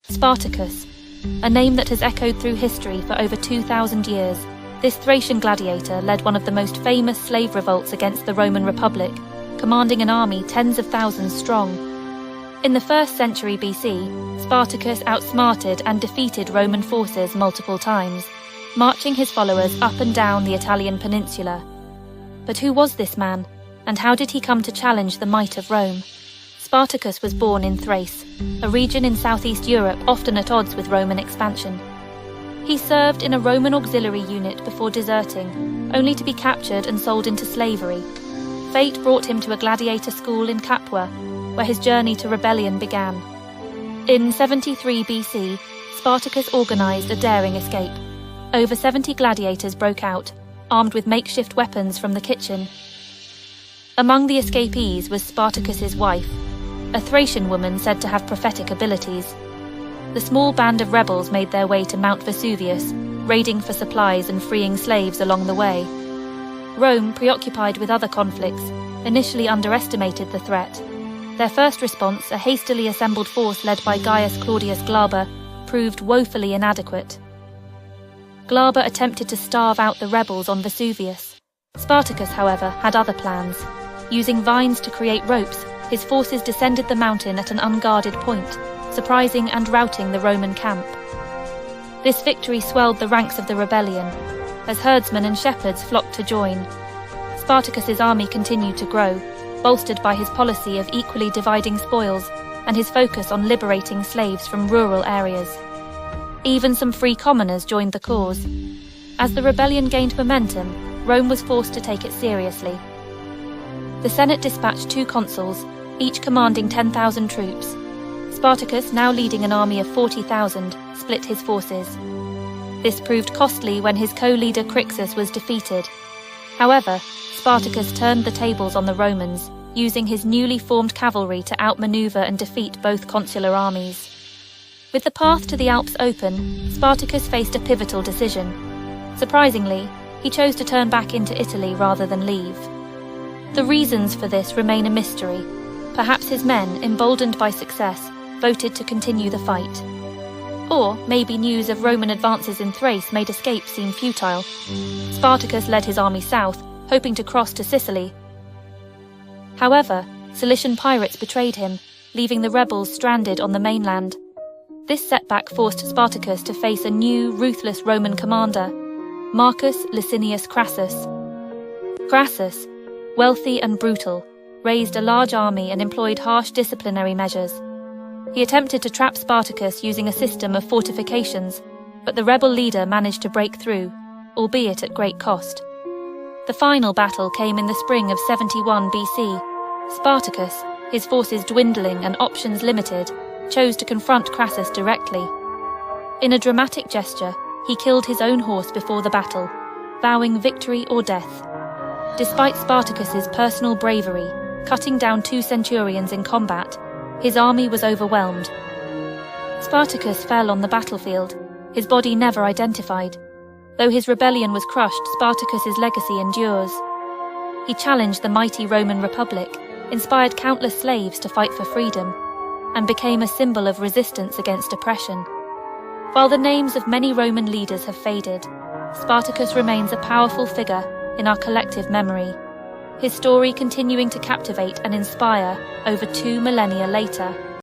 Spartacus, a name that has echoed through history for over 2,000 years, this Thracian gladiator led one of the most famous slave revolts against the Roman Republic, commanding an army tens of thousands strong. In the 1st century BC, Spartacus outsmarted and defeated Roman forces multiple times, marching his followers up and down the Italian peninsula. But who was this man, and how did he come to challenge the might of Rome? Spartacus was born in Thrace, a region in southeast Europe often at odds with Roman expansion. He served in a Roman auxiliary unit before deserting, only to be captured and sold into slavery. Fate brought him to a gladiator school in Capua, where his journey to rebellion began. In 73 BC, Spartacus organized a daring escape. Over 70 gladiators broke out, armed with makeshift weapons from the kitchen. Among the escapees was Spartacus's wife, a Thracian woman said to have prophetic abilities. The small band of rebels made their way to Mount Vesuvius, raiding for supplies and freeing slaves along the way. Rome, preoccupied with other conflicts, initially underestimated the threat. Their first response, a hastily assembled force led by Gaius Claudius Glaber, proved woefully inadequate. Glaber attempted to starve out the rebels on Vesuvius. Spartacus, however, had other plans. Using vines to create ropes, his forces descended the mountain at an unguarded point, surprising and routing the Roman camp. This victory swelled the ranks of the rebellion, as herdsmen and shepherds flocked to join. Spartacus's army continued to grow, bolstered by his policy of equally dividing spoils and his focus on liberating slaves from rural areas. Even some free commoners joined the cause. As the rebellion gained momentum, Rome was forced to take it seriously. The Senate dispatched 2 consuls, each commanding 10,000 troops. Spartacus, now leading an army of 40,000, split his forces. This proved costly when his co-leader Crassus was defeated. However, Spartacus turned the tables on the Romans, using his newly formed cavalry to outmaneuver and defeat both consular armies. With the path to the Alps open, Spartacus faced a pivotal decision. Surprisingly, he chose to turn back into Italy rather than leave. The reasons for this remain a mystery. Perhaps his men, emboldened by success, voted to continue the fight. Or maybe news of Roman advances in Thrace made escape seem futile. Spartacus led his army south, hoping to cross to Sicily. However, Cilician pirates betrayed him, leaving the rebels stranded on the mainland. This setback forced Spartacus to face a new, ruthless Roman commander, Marcus Licinius Crassus. Crassus, wealthy and brutal, raised a large army and employed harsh disciplinary measures. He attempted to trap Spartacus using a system of fortifications, but the rebel leader managed to break through, albeit at great cost. The final battle came in the spring of 71 BC. Spartacus, his forces dwindling and options limited, chose to confront Crassus directly. In a dramatic gesture, he killed his own horse before the battle, vowing victory or death. Despite Spartacus's personal bravery, cutting down 2 centurions in combat, his army was overwhelmed. Spartacus fell on the battlefield, his body never identified. Though his rebellion was crushed, Spartacus's legacy endures. He challenged the mighty Roman Republic, inspired countless slaves to fight for freedom, and became a symbol of resistance against oppression. While the names of many Roman leaders have faded, Spartacus remains a powerful figure in our collective memory, his story continuing to captivate and inspire over 2 millennia later.